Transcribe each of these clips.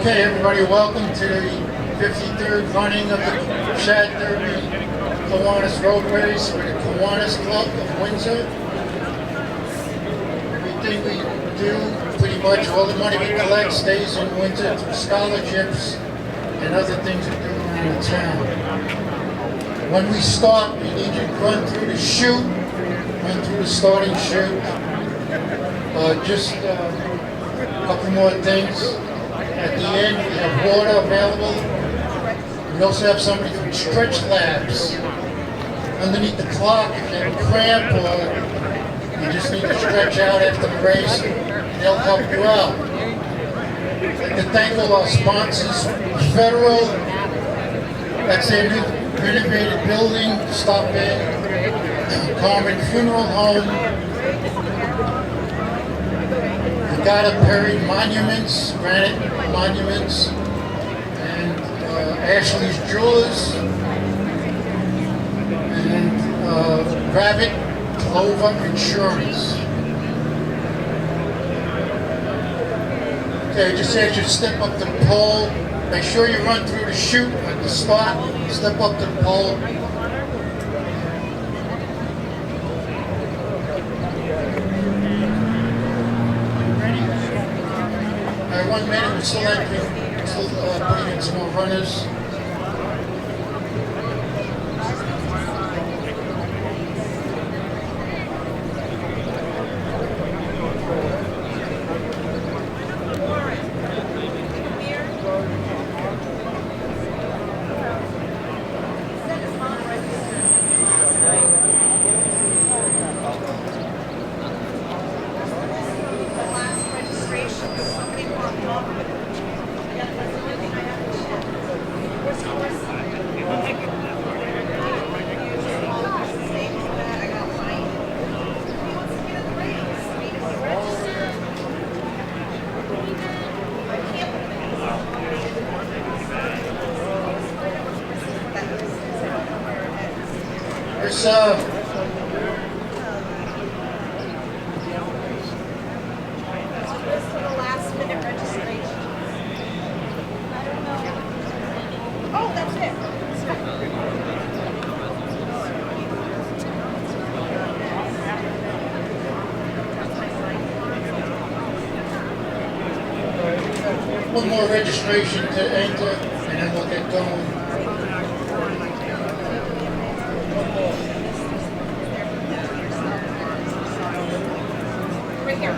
Okay, everybody, welcome to the 53rd running of the Shad Derby Kiwanis Road Race with the Kiwanis Club of Windsor. Everything we do, pretty much all the money we collect stays in Windsor through scholarships and other things we do around the town. When we start, we need you to run through the chute, run through the starting chute. Just a couple more things. At the end, we have water available. We also have somebody from Stretch Labs underneath the clock. If you have a cramp or you just need to stretch out after the race, they'll help you out. I'd like to thank all our sponsors. Federal, that's their new renovated building, stop in. Carmen Funeral Home. Gotta Perry Monuments, Granite Monuments, and Ashley's Jewelers, and Rabbit Clover Insurance. Okay, just as you step up to the pole, make sure you run through the chute at the start, step up to the pole. 1 minute, we're still entering, still putting in some more runners. One more registration to enter, and then we'll get going. Right here.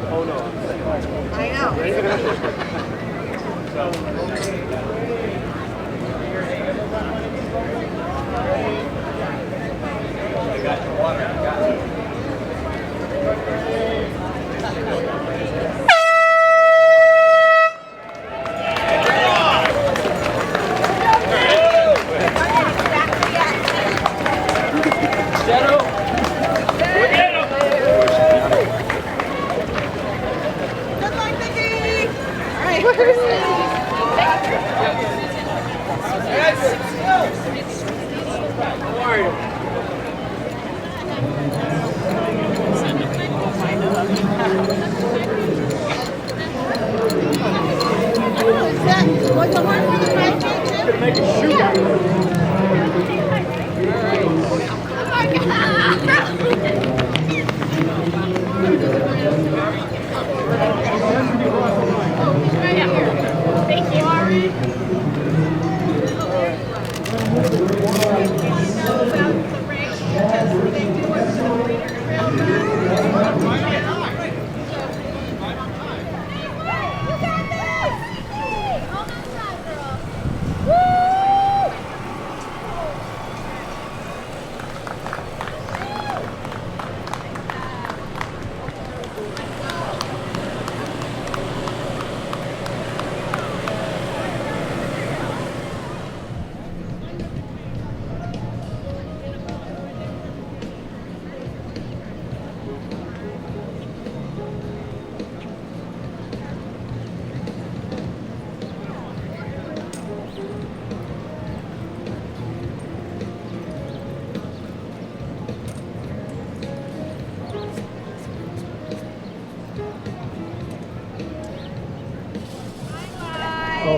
Oh no. I know. I got your water. I got it. All right.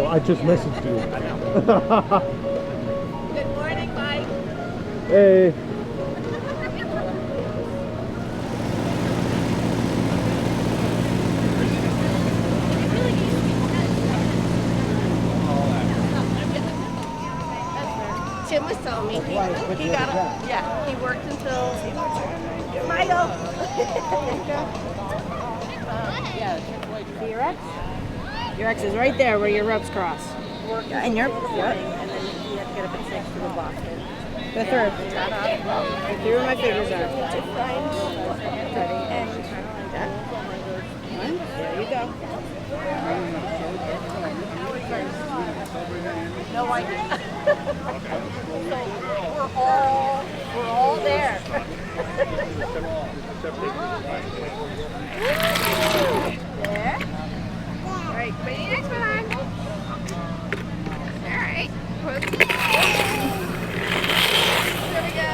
I just messaged you. I know. Good morning, Mike. Hey. Tim was telling me he got a, yeah, he worked until Michael. Your X? Your X is right there where your ropes cross. Yeah, and your yep. And then you have to get up at 6 to the Boston. Go through. Go through where my fingers are. To find and One. There you go. no idea. We're all there. There. All right, ready next one. All right. There we go.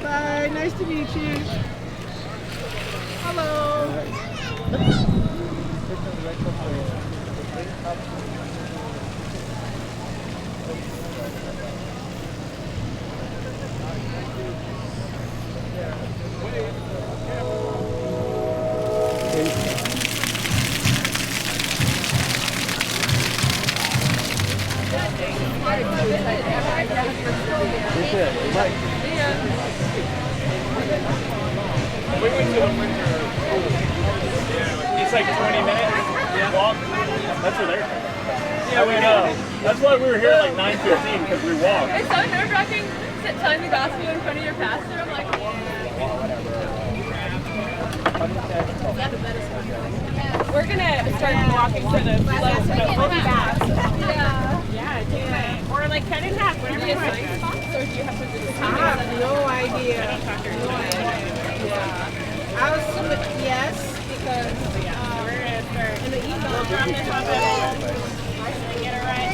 Bye. Nice to meet you. Hello. We went to the Windsor school. It's like 20 minutes walk. That's where they're from. Yeah, we know. That's why we were here at like 9:15 because we walked. It's so nerve-wracking telling the gospel in front of your pastor. I'm like, we're gonna start walking to the floats and we'll be back. Yeah. Or like cut in half, whatever you want. Or do you have to just I have no idea. I was yes, because we're gonna start in the email. we'll drop this off at get it right.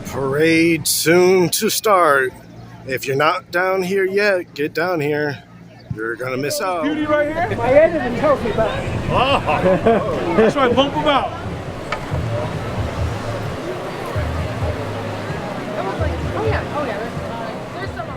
Parade soon to start. If you're not down here yet, get down here. You're gonna miss out. Beauty right here? My head isn't trophy bag. Oh, that's right, bump them out. Oh yeah. There's some.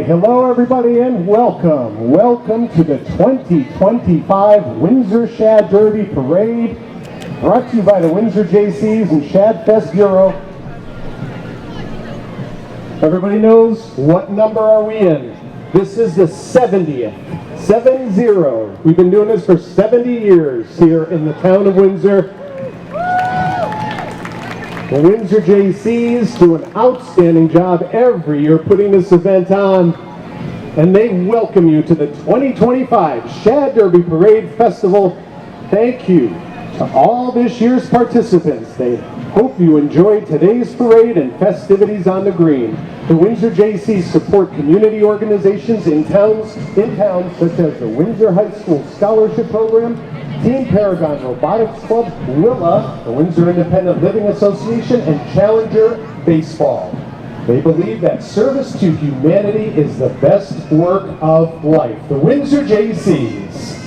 right, hello everybody and welcome. Welcome to the 2025 Windsor Shad Derby Parade, brought to you by the Windsor JCs and Shad Fest Bureau. Everybody knows what number are we in? This is the 70th, 7-0. We've been doing this for 70 years here in the town of Windsor. The Windsor JCs do an outstanding job every year putting this event on, and they welcome you to the 2025 Shad Derby Parade Festival. Thank you to all this year's participants. They hope you enjoyed today's parade and festivities on the green. The Windsor JCs support community organizations in towns such as the Windsor High School Scholarship Program, Team Paragon Robotics Club, WILA, the Windsor Independent Living Association, and Challenger Baseball. They believe that service to humanity is the best work of life. The Windsor JCs.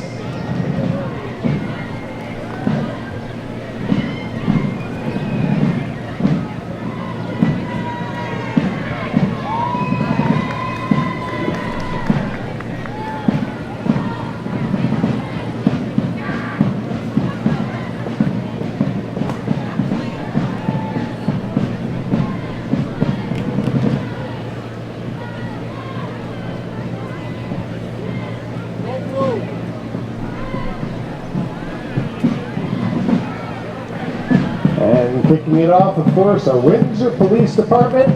And kicking it off, of course, our Windsor Police Department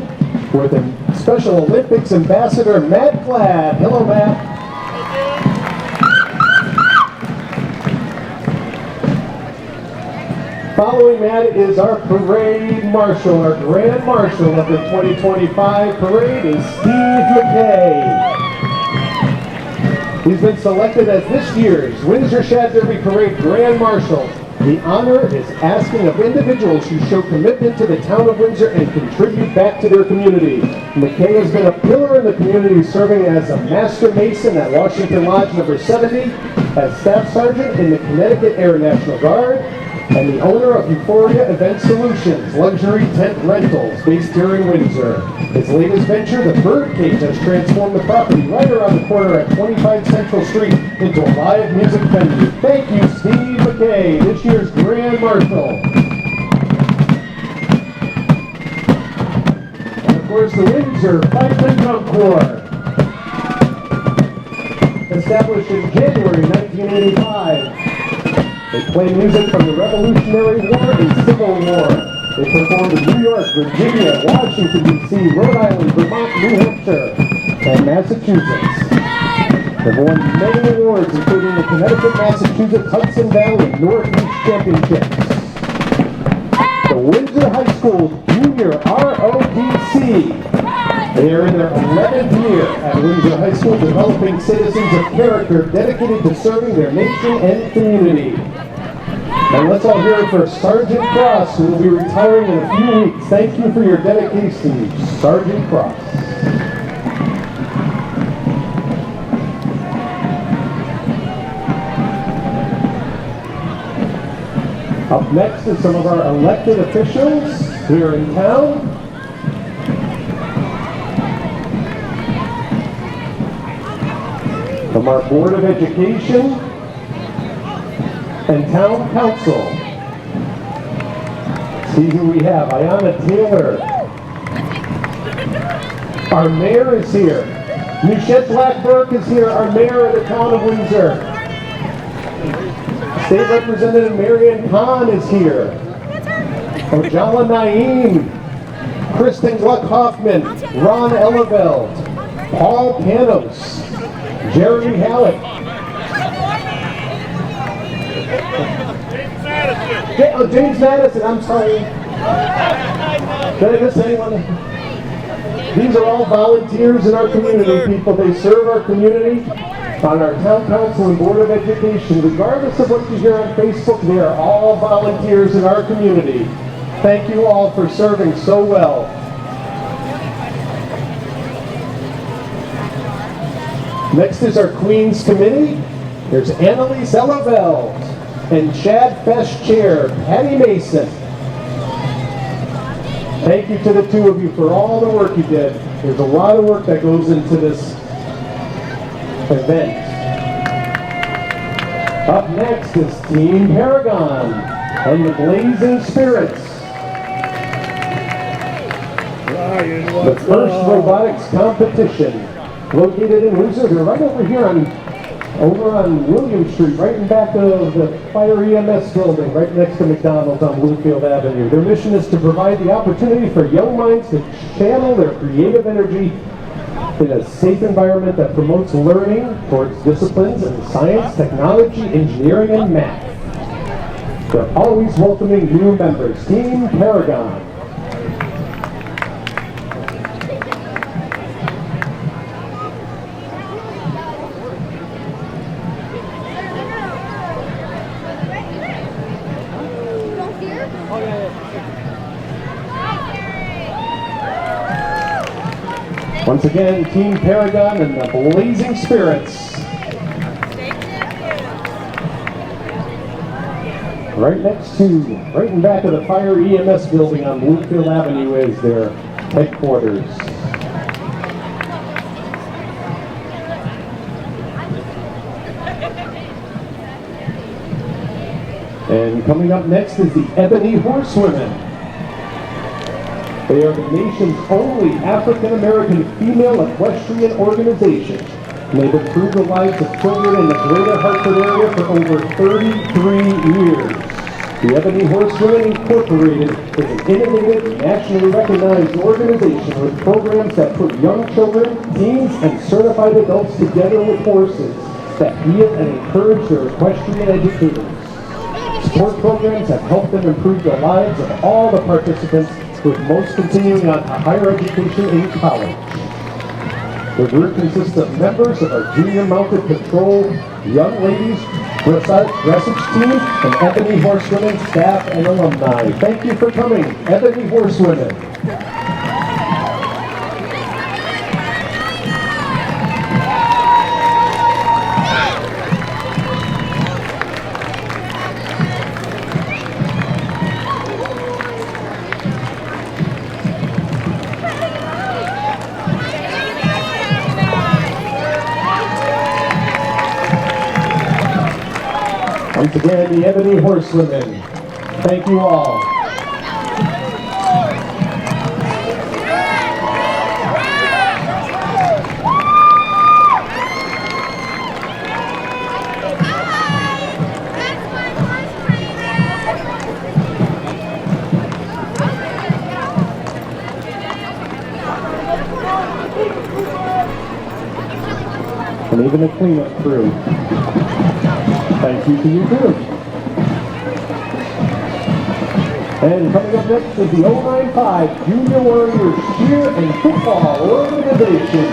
with a Special Olympics Ambassador, Matt Glad. Hello, Matt. Following Matt is our parade marshal. Our grand marshal of the 2025 parade is Steve McKay. He's been selected as this year's Windsor Shad Derby Parade Grand Marshal. The honor is asking of individuals who show commitment to the town of Windsor and contribute back to their community. McKay has been a pillar in the community, serving as a Master Mason at Washington Lodge number 70, as Staff Sergeant in the Connecticut Air National Guard, and the owner of Euphoria Event Solutions, luxury tent rentals based here in Windsor. His latest venture, the Birdcage, has transformed the property right around the corner at 25 Central Street into a live music venue. Thank you, Steve McKay, this year's Grand Marshal. And of course, the Windsor Pipe and Drum Corps. Established in January 1985. They play music from the Revolutionary War and Civil War. They performed in New York, Virginia, Washington, D.C., Rhode Island, Vermont, New Hampshire, and Massachusetts. They've won many awards, including the Connecticut, Massachusetts, Hudson Valley, Northeast Championships. The Windsor High School Junior ROTC. They are in their 11th year at Windsor High School, developing citizens of character dedicated to serving their nation and community. And let's all hear it for Sergeant Cross, who will be retiring in a few weeks. Thank you for your dedication, Sergeant Cross. Up next is some of our elected officials here in town. From our Board of Education and Town Council. See who we have. Ayanna Taylor. Our mayor is here. Michette Blackburk is here, our mayor of the town of Windsor. State Representative Marion Kahn is here. Ojala Naeem. Kristen Gluck-Hoffman. Ron Eleveld. Paul Panos. Jeremy Hallett. James Madison, I'm sorry. Did I miss anyone? These are all volunteers in our community, people. They serve our community on our town council and board of education. Regardless of what you hear on Facebook, they are all volunteers in our community. Thank you all for serving so well. Next is our Queen's Committee. There's Annalise Eleveld and Shad Fest Chair Patty Mason. Thank you to the two of you for all the work you did. There's a lot of work that goes into this event. Up next is Team Paragon and the Blazing Spirits. The first robotics competition, located in Windsor. They're right over here over on William Street, right in back of the Fire EMS building, right next to McDonald's on Bluefield Avenue. Their mission is to provide the opportunity for young minds to channel their creative energy in a safe environment that promotes learning towards disciplines in science, technology, engineering, and math. They're always welcoming new members. Team Paragon. Once again, Team Paragon and the Blazing Spirits. Right in back of the Fire EMS building on Bluefield Avenue is their headquarters. And coming up next is the Ebony Horsewomen. They are the nation's only African-American female equestrian organization. And they've improved the lives of children in the greater Hartford area for over 33 years. The Ebony Horsewomen Incorporated is an innovative, nationally recognized organization with programs that put young children, teens, and certified adults together with horses that heal and encourage their equestrian educators. Sport programs have helped them improve the lives of all the participants, with most continuing on to higher education in college. The group consists of members of our Junior Mounted Patrol, Young Ladies, Dressage Team, and Ebony Horsewomen staff and alumni. Thank you for coming, Ebony Horsewomen. Once again, the Ebony Horsewomen. Thank you all. And even the cleanup crew. Thank you to you too. And coming up next is the 095 Junior Warriors Cheer and Football Organization.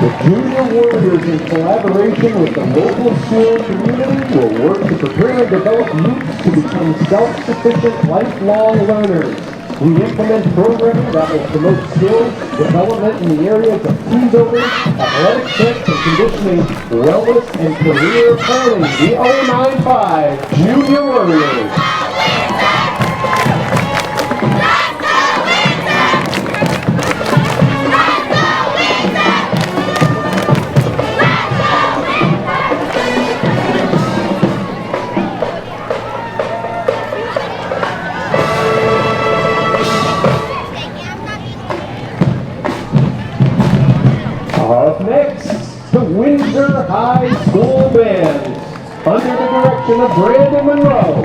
The Junior Warriors, in collaboration with the local school community, will work to prepare and develop youths to become self-sufficient, lifelong learners. We implement programming that will promote skills development in the areas of team building, athletic fitness and conditioning, wellness, and career planning. The 095 Junior Warriors. Up next, the Windsor High School Band, under the direction of Brandon Monroe.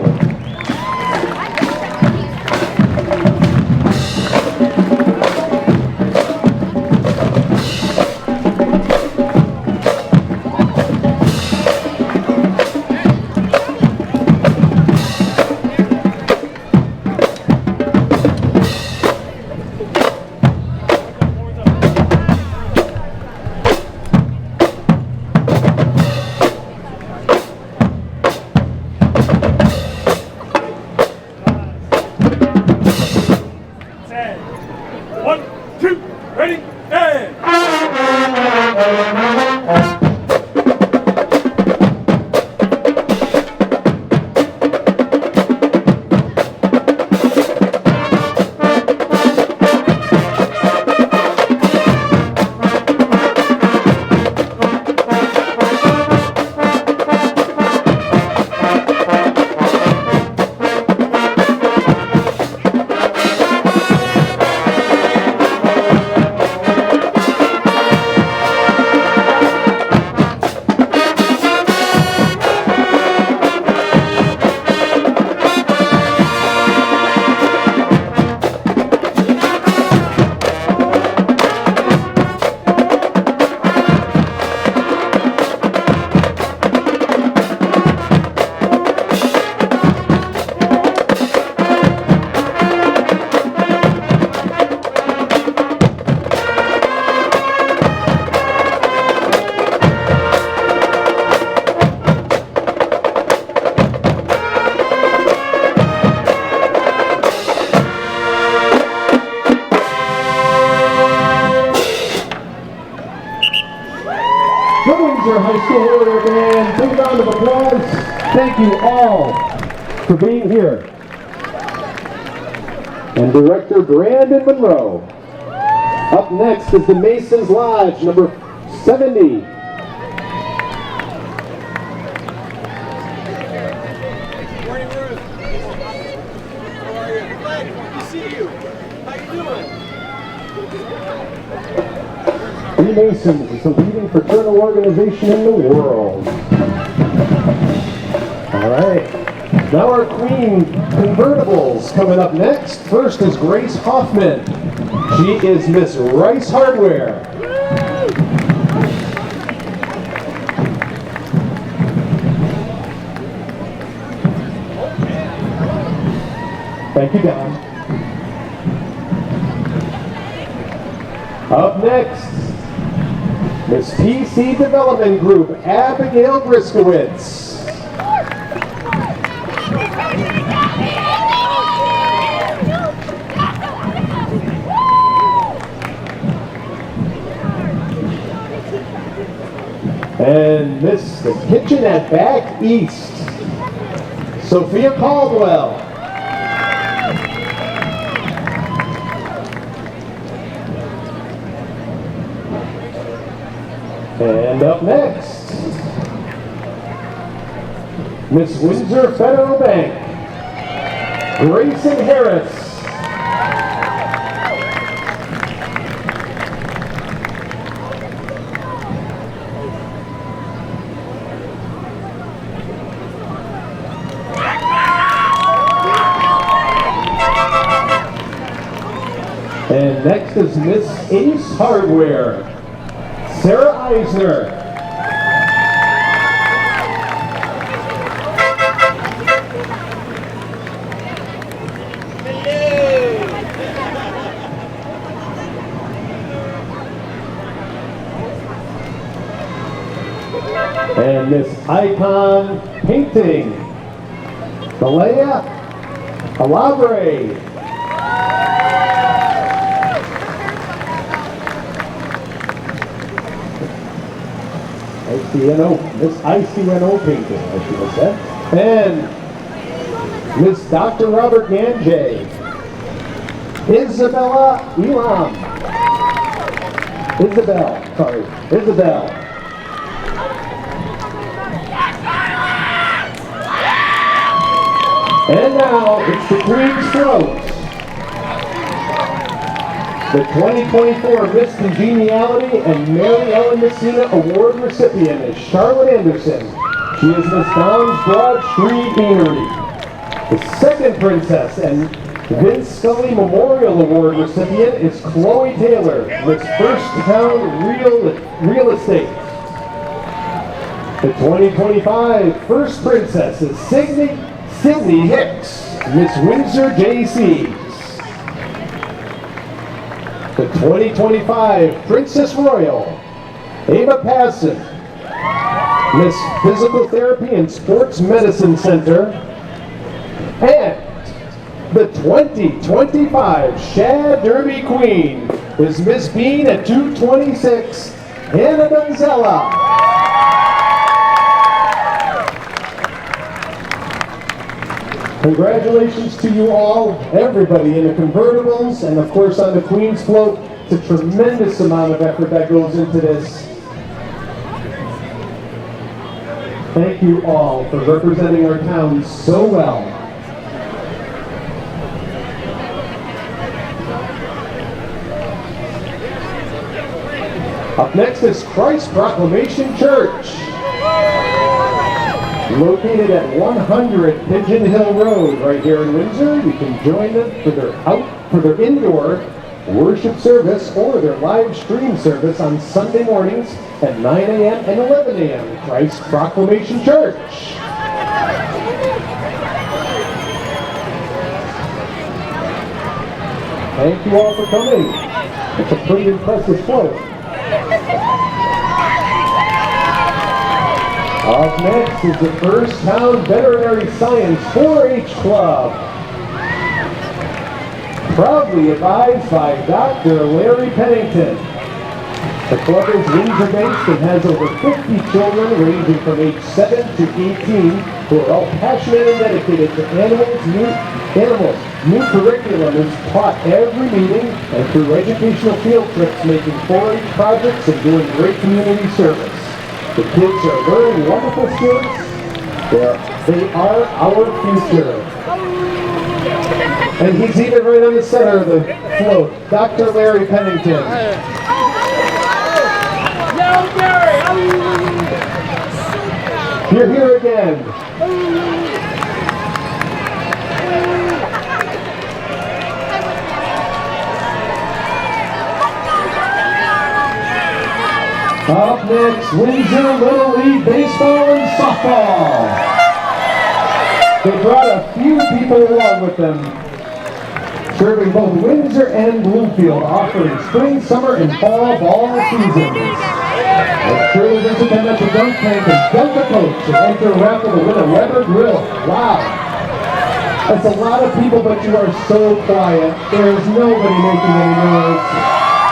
Windsor High School Warrior Band. Big round of applause. Thank you all for being here. And Director Brandon Monroe. Up next is the Masons Lodge, number 70. Masons is the leading fraternal organization in the world. All right. Now our Queen convertibles coming up next. First is Grace Hoffman. She is Miss Rice Hardware. Thank you, Don. Up next, Miss PC Development Group, Abigail Briskowitz. And Miss the Kitchen at Back East, Sophia Caldwell. And up next, Miss Windsor Federal Bank, Grayson Harris. And next is Miss Ace Hardware, Sarah Eisner. And Miss Icon Painting, Balea Alabre. Miss ICNO painting, I should have said. And Miss Dr. Robert Ganjay, Isabel. And now it's the Queen's Throat. The 2024 Miss Congeniality and Mary Ellen Messina Award recipient is Charlotte Anderson. She is Miss Don's Broad Street Beanery. The second princess and Vince Scully Memorial Award recipient is Chloe Taylor, Miss First Town Real Estate. The 2025 First Princess is Sydney Hicks, Miss Windsor JC. The 2025 Princess Royal, Ava Passon, Miss Physical Therapy and Sports Medicine Center, and the 2025 Shad Derby Queen is Miss Bean at 226, Hannah Donzella. Congratulations to you all, everybody in the convertibles, and of course on the Queen's Float. It's a tremendous amount of effort that goes into this. Thank you all for representing our town so well. Up next is Christ Proclamation Church. Located at 100 Pigeon Hill Road right here in Windsor. You can join them for their indoor worship service or their live stream service on Sunday mornings at 9 a.m. and 11 a.m. Christ Proclamation Church. Thank you all for coming. It's a pretty impressive float. Up next is the First Town Veterinary Science 4-H Club. Proudly advised by Dr. Larry Pennington. The club is Windsor-based and has over 50 children ranging from age 7 to 18 who are all passionate and dedicated to animals. New curriculum is taught every meeting and through educational field trips, making 4-H projects and doing great community service. The kids are learning wonderful skills. They are our future. And he's even right on the center of the float, Dr. Larry Pennington. You're here again. Up next, Windsor Little League Baseball and Softball. They brought a few people along with them, serving both Windsor and Bloomfield, offering spring, summer, and fall ball seasons. And surely there's a at the dunk tank and dunk the coach and enter a raffle to win a Weber grill. Wow. That's a lot of people, but you are so quiet. There's nobody making any noise.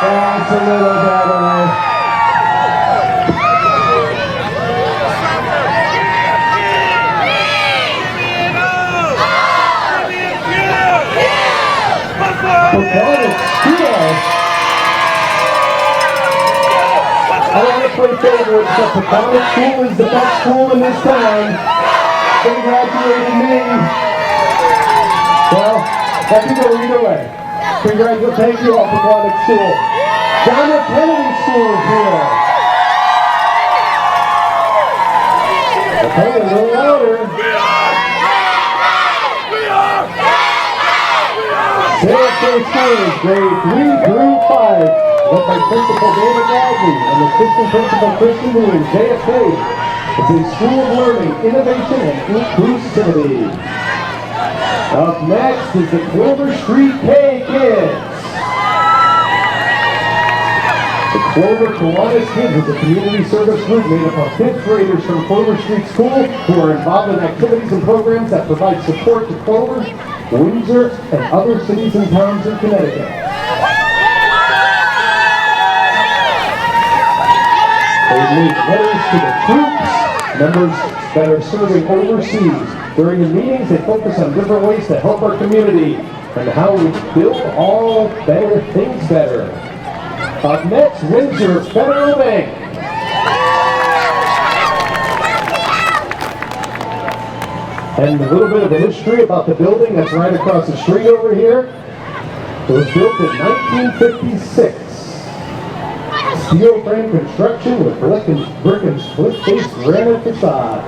That's a little better. Procession school. I don't want to play favorites, but Procession school is the best school in this town. They graduated me. Well, that can go either way. Congratulations, thank you all, Procession school. John F. Kennedy School is here. Okay, a little louder. JFK School is grade 3 through 5, led by Principal David Radley and Assistant Principal Christian Boone. JFK is a school of learning, innovation, and inclusivity. Up next is the Clover Street K Kids. The Clover Kiwanis Kids is a community service group made up of 5th graders from Clover Street School who are involved in activities and programs that provide support to Clover, Windsor, and other cities and towns in Connecticut. They leave letters to the troops, members that are serving overseas. During the meetings, they focus on different ways to help our community and how we build all better things better. Up next, Windsor Federal Bank. And a little bit of a history about the building that's right across the street over here. It was built in 1956. Steel frame construction with brick and split-faced granite facade.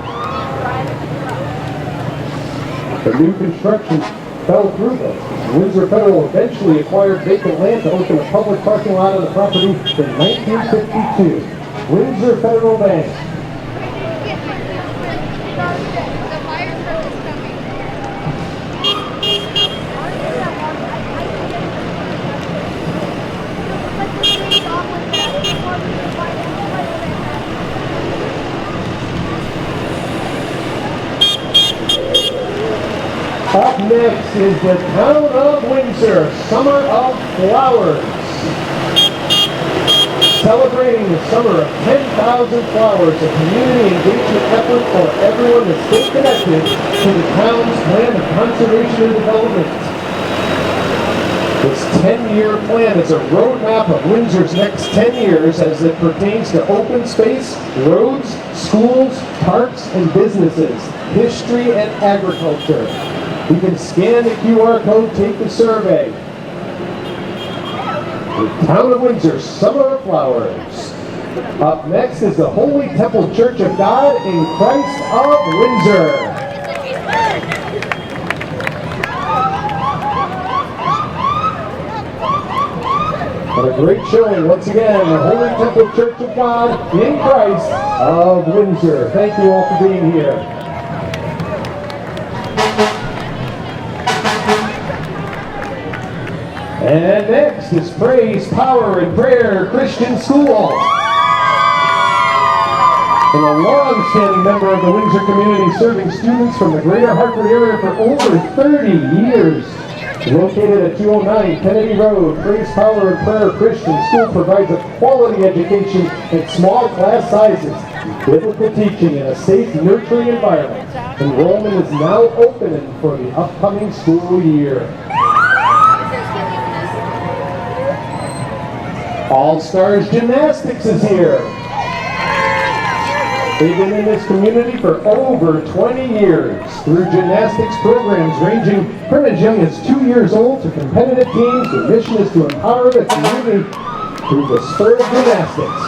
The new construction fell through this. Windsor Federal eventually acquired vacant land to open a public parking lot on the property in 1952. Windsor Federal Bank. Up next is the Town of Windsor Summer of Flowers. Celebrating the summer of 10,000 flowers, a community engagement effort for everyone to stay connected to the town's plan of conservation and development. This 10-year plan is a roadmap of Windsor's next 10 years as it pertains to open space, roads, schools, parks, and businesses, history, and agriculture. You can scan the QR code, take the survey. The Town of Windsor Summer of Flowers. Up next is the Holy Temple Church of God in Christ of Windsor. What a great showing once again, the Holy Temple Church of God in Christ of Windsor. Thank you all for being here. And next is Praise, Power, and Prayer Christian School. And a long-standing member of the Windsor community, serving students from the greater Hartford area for over 30 years. Located at 209 Kennedy Road, Praise Power and Prayer Christian School provides a quality education in small class sizes, biblical teaching, and a safe, nurturing environment. Enrollment is now open for the upcoming school year. All Stars Gymnastics is here. They've been in this community for over 20 years through gymnastics programs ranging from as young as 2 years old to competitive teams. Their mission is to empower the community through the sport of gymnastics,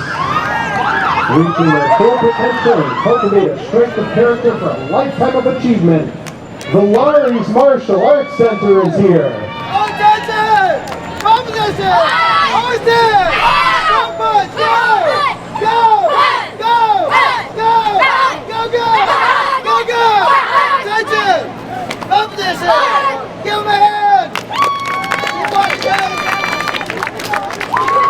reaching their full potential and cultivate a strength of character for a lifetime of achievement. The Laurie's Martial Arts Center is here. Attention! Competition! Horses! Jump! Go! Go! Go! Go! Go! Go! Go! Go! Attention! Competition! Give him a hand!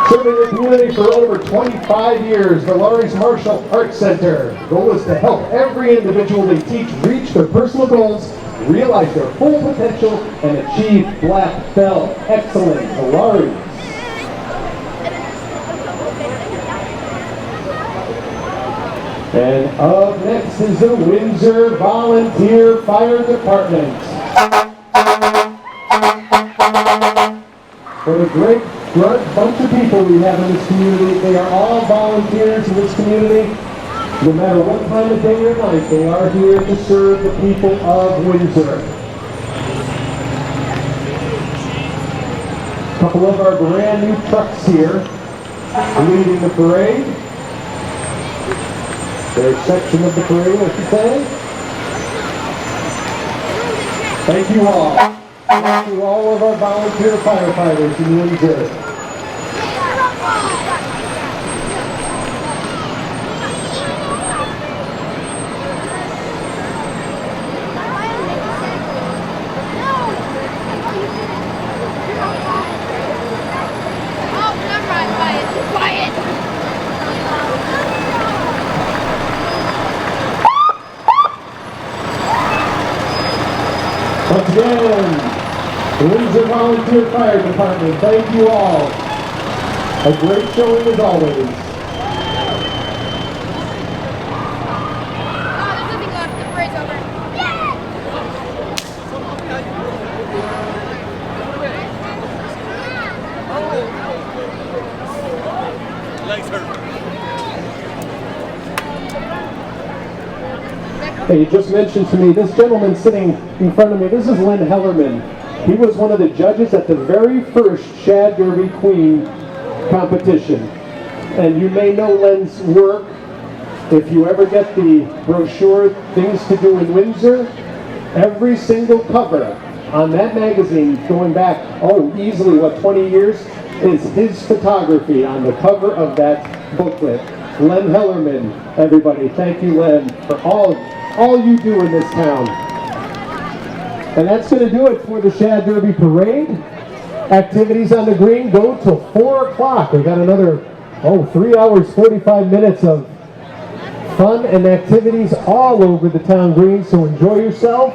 Serving the community for over 25 years, the Laurie's Martial Arts Center. The goal is to help every individual they teach reach their personal goals, realize their full potential, and achieve black belt excellence. The Laurie's. And up next is the Windsor Volunteer Fire Department. What a great bunch of people we have in this community. They are all volunteers in this community. No matter what time of day or night, they are here to serve the people of Windsor. A couple of our brand new trucks here leading the parade. Their section of the parade, I should say. Thank you all. Thank you all of our volunteer firefighters in Windsor. Once again, the Windsor Volunteer Fire Department, thank you all. A great showing as always. Hey, you just mentioned to me, this gentleman sitting in front of me, this is Len Hellerman. He was one of the judges at the very first Shad Derby Queen competition. And you may know Len's work. If you ever get the brochure, Things to Do in Windsor, every single cover on that magazine, going back, easily, 20 years, is his photography on the cover of that booklet. Len Hellerman, everybody, thank you, Len, for all you do in this town. And that's going to do it for the Shad Derby Parade. Activities on the green go till 4 o'clock. We got another, 3 hours, 45 minutes of fun and activities all over the town green, so enjoy yourself.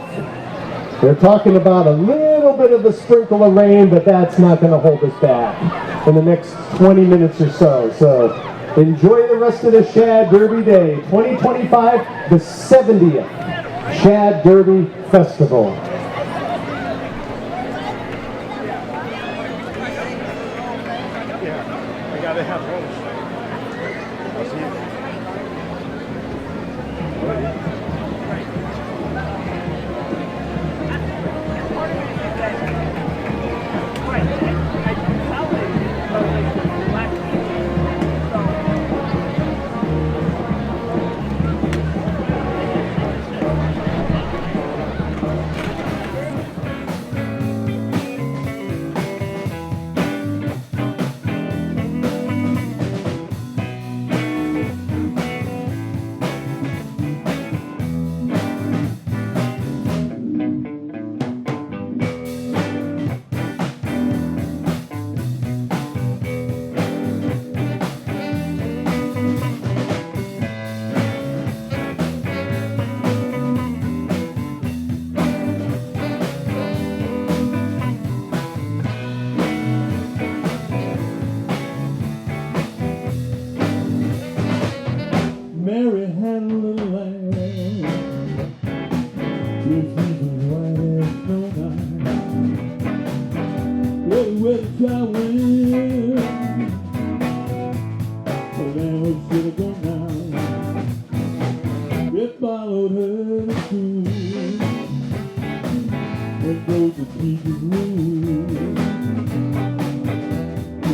They're talking about a little bit of a sprinkle of rain, but that's not going to hold us back in the next 20 minutes or so. So enjoy the rest of the Shad Derby Day 2025, the 70th Shad Derby Festival. I gotta have one. where the dry wind. So then we should have gone now. We followed her to school and broke the teacher's rule.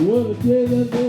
What a day that day.